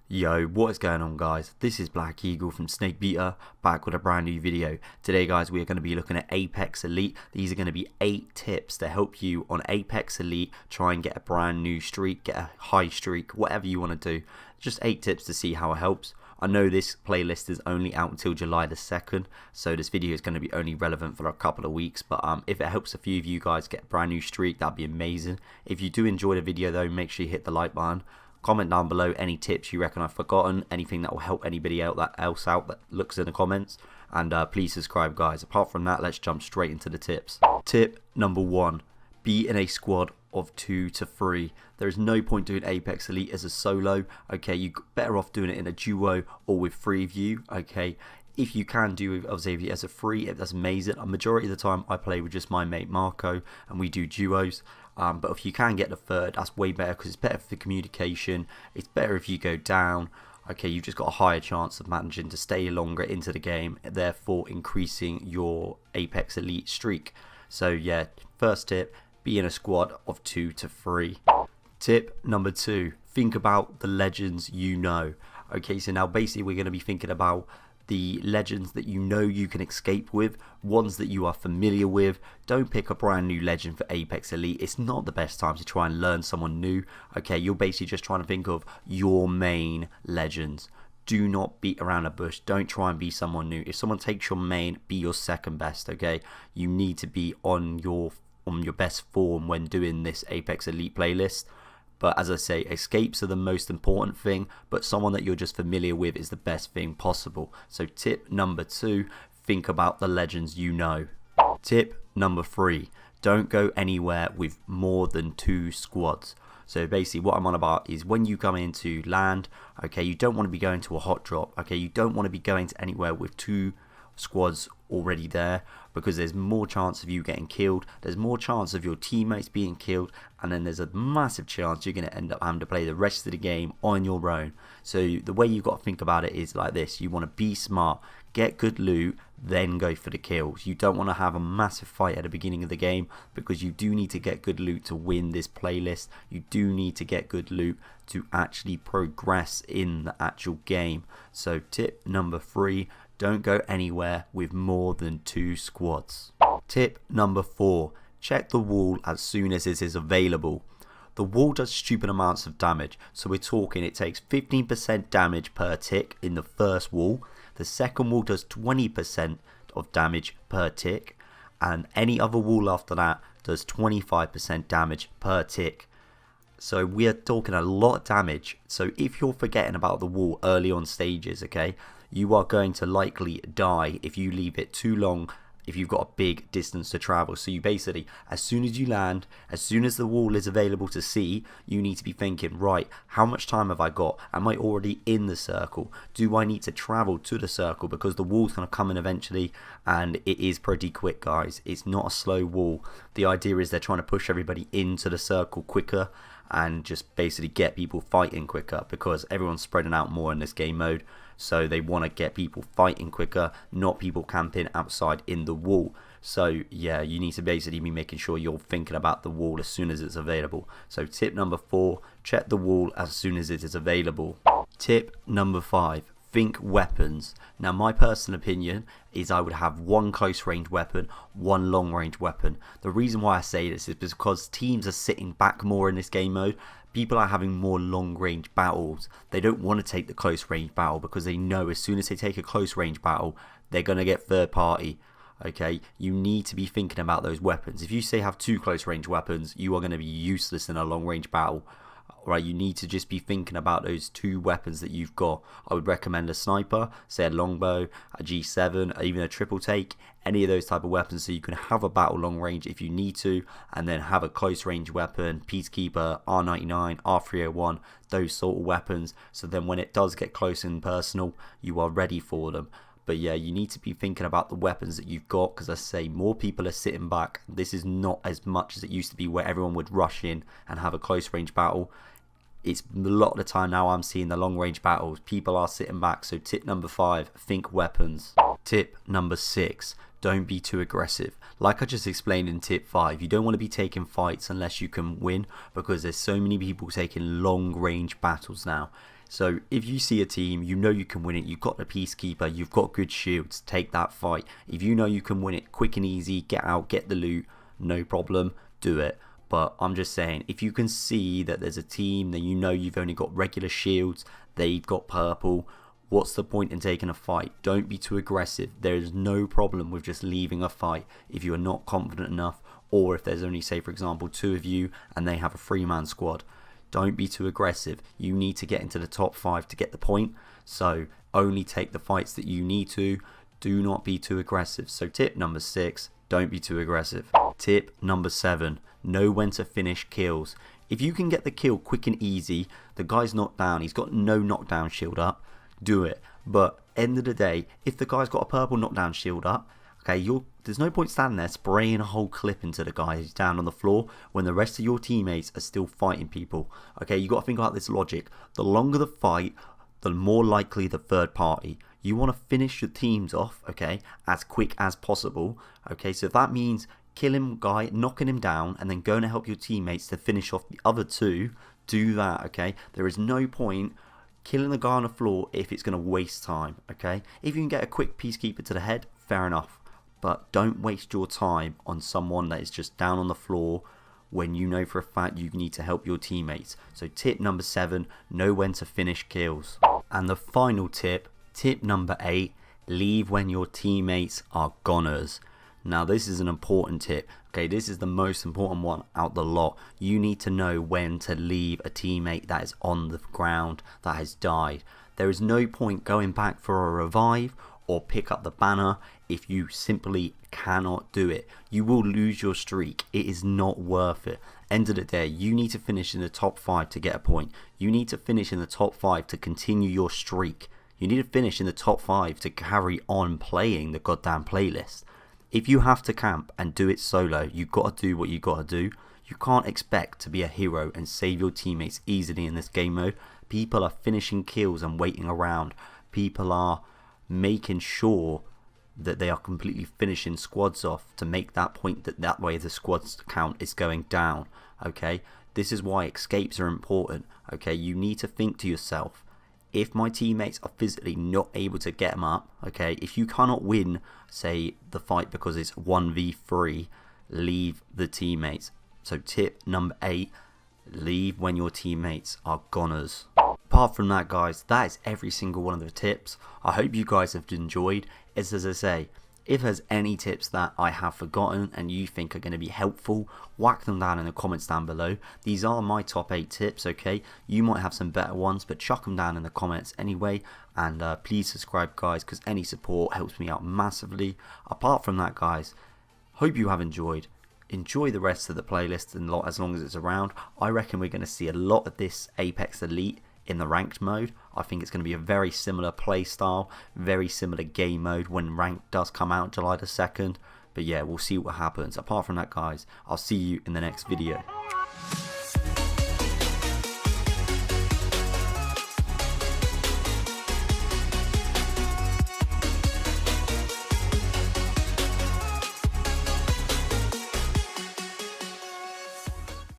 Yo, what is going on guys? This is Black Eagle from Snakebeater, back with a brand new video. Today guys, we are going to be looking at Apex Elite. These are going to be 8 tips to help you on Apex Elite try and get a brand new streak, get a high streak, whatever you want to do. Just 8 tips to see how it helps. I know this playlist is only out until July the 2nd, so this video is going to be only relevant for a couple of weeks, but if it helps a few of you guys get a brand new streak, that'd be amazing. If you do enjoy the video though, make sure you hit the like button. Comment down below any tips you reckon I've forgotten, anything that will help anybody else out that looks in the comments, and please subscribe guys. Apart from that, let's jump straight into the tips. Tip number 1, be in a squad of 2 to 3. There is no point doing Apex Elite as a solo. Okay, you're better off doing it in a duo or with 3 of you. Okay, if you can do obviously as a free, that's amazing. A majority of the time I play with just my mate Marco and we do duos. But if you can get the third, that's way better because it's better for the communication. It's better if you go down. Okay, you've just got a higher chance of managing to stay longer into the game, therefore increasing your Apex Elite streak. So yeah, first tip, be in a squad of 2 to 3. Tip number 2, think about the legends you know. Okay, so now basically we're going to be thinking about the legends that you know you can escape with, ones that you are familiar with. Don't pick a brand new legend for Apex Elite. It's not the best time to try and learn someone new. Okay, you're basically just trying to think of your main legends. Do not beat around a bush. Don't try and be someone new. If someone takes your main, be your second best. Okay, you need to be on your best form when doing this Apex Elite playlist. But as I say, escapes are the most important thing, but someone that you're just familiar with is the best thing possible. So tip number 2, think about the legends you know. Tip number 3, don't go anywhere with more than 2 squads. So basically what I'm on about is when you come into land, okay, you don't want to be going to a hot drop, okay, you don't want to be going to anywhere with 2 squads already there, because there's more chance of you getting killed, there's more chance of your teammates being killed, and then there's a massive chance you're going to end up having to play the rest of the game on your own. So the way you've got to think about it is like this: you want to be smart, get good loot, then go for the kills. You don't want to have a massive fight at the beginning of the game, because you do need to get good loot to win this playlist. You do need to get good loot to actually progress in the actual game. So tip number 3, don't go anywhere with more than 2 squads. Tip number 4, check the wall as soon as it is available. The wall does stupid amounts of damage, so we're talking it takes 15% damage per tick in the first wall. The second wall does 20% of damage per tick, and any other wall after that does 25% damage per tick. So we are talking a lot of damage. So if you're forgetting about the wall early on stages, okay, you are going to likely die if you leave it too long, if you've got a big distance to travel. So you basically, as soon as you land, as soon as the wall is available to see, you need to be thinking, right, how much time have I got? Am I already in the circle? Do I need to travel to the circle? Because the wall's going to come in eventually, and it is pretty quick, guys. It's not a slow wall. The idea is they're trying to push everybody into the circle quicker and just basically get people fighting quicker, because everyone's spreading out more in this game mode. So they want to get people fighting quicker, not people camping outside in the wall. So yeah, you need to basically be making sure you're thinking about the wall as soon as it's available. So tip number 4, check the wall as soon as it is available. Tip number 5, think weapons. Now my personal opinion is I would have 1 close range weapon, 1 long range weapon. The reason why I say this is because teams are sitting back more in this game mode. People are having more long range battles. They don't want to take the close range battle because they know as soon as they take a close range battle, they're going to get third party. Okay, you need to be thinking about those weapons. If you say have 2 close range weapons, you are going to be useless in a long range battle. Right, you need to just be thinking about those 2 weapons that you've got. I would recommend a sniper, say a longbow, a G7, or even a triple take, any of those type of weapons, so you can have a battle long range if you need to, and then have a close range weapon, Peacekeeper, R99, R301, those sort of weapons, so then when it does get close and personal, you are ready for them. But yeah, you need to be thinking about the weapons that you've got, because I say more people are sitting back. This is not as much as it used to be where everyone would rush in and have a close range battle. It's a lot of the time now I'm seeing the long range battles, people are sitting back. So tip number 5, think weapons. Tip number 6, don't be too aggressive. Like I just explained in tip 5, you don't want to be taking fights unless you can win, because there's so many people taking long range battles now. So if you see a team, you know you can win it, you've got the Peacekeeper, you've got good shields, take that fight. If you know you can win it quick and easy, get out, get the loot, no problem, do it. But I'm just saying, if you can see that there's a team that you know you've only got regular shields, they've got purple, what's the point in taking a fight? Don't be too aggressive. There is no problem with just leaving a fight if you are not confident enough, or if there's only, say for example, 2 of you and they have a 3-man squad. Don't be too aggressive. You need to get into the top 5 to get the point. So only take the fights that you need to. Do not be too aggressive. So tip number 6, don't be too aggressive. Tip number 7, know when to finish kills. If you can get the kill quick and easy, the guy's knocked down, he's got no knockdown shield up, do it. But end of the day, if the guy's got a purple knockdown shield up, okay, there's no point standing there spraying a whole clip into the guy who's down on the floor when the rest of your teammates are still fighting people. Okay, you got to think about this logic. The longer the fight, the more likely the third party. You want to finish your teams off, okay, as quick as possible. Okay, so if that means killing a guy, knocking him down, and then going to help your teammates to finish off the other 2, do that, okay? There is no point killing the guy on the floor if it's going to waste time, okay? If you can get a quick Peacekeeper to the head, fair enough. But don't waste your time on someone that is just down on the floor when you know for a fact you need to help your teammates. So tip number 7, know when to finish kills. And the final tip, tip number 8, leave when your teammates are goners. Now this is an important tip. Okay, this is the most important one out the lot. You need to know when to leave a teammate that is on the ground, that has died. There is no point going back for a revive or pick up the banner if you simply cannot do it. You will lose your streak. It is not worth it. End of the day, you need to finish in the top 5 to get a point. You need to finish in the top 5 to continue your streak. You need to finish in the top 5 to carry on playing the goddamn playlist. If you have to camp and do it solo, you got to do what you got to do. You can't expect to be a hero and save your teammates easily in this game mode. People are finishing kills and waiting around. People are making sure that they are completely finishing squads off to make that point, that way the squads count is going down. Okay, this is why escapes are important. Okay, you need to think to yourself, if my teammates are physically not able to get them up, okay, if you cannot win, say, the fight because it's 1v3, leave the teammates. So tip number 8, leave when your teammates are goners. Apart from that, guys, that is every single one of the tips. I hope you guys have enjoyed. As I say, if there's any tips that I have forgotten and you think are going to be helpful, whack them down in the comments down below. These are my top 8 tips, okay? You might have some better ones, but chuck them down in the comments anyway. And please subscribe, guys, because any support helps me out massively. Apart from that, guys, hope you have enjoyed. Enjoy the rest of the playlist and as long as it's around. I reckon we're going to see a lot of this Apex Elite in the ranked mode. I think it's going to be a very similar play style, very similar game mode when ranked does come out July the 2nd. But yeah, we'll see what happens. Apart from that, guys, I'll see you in the next video.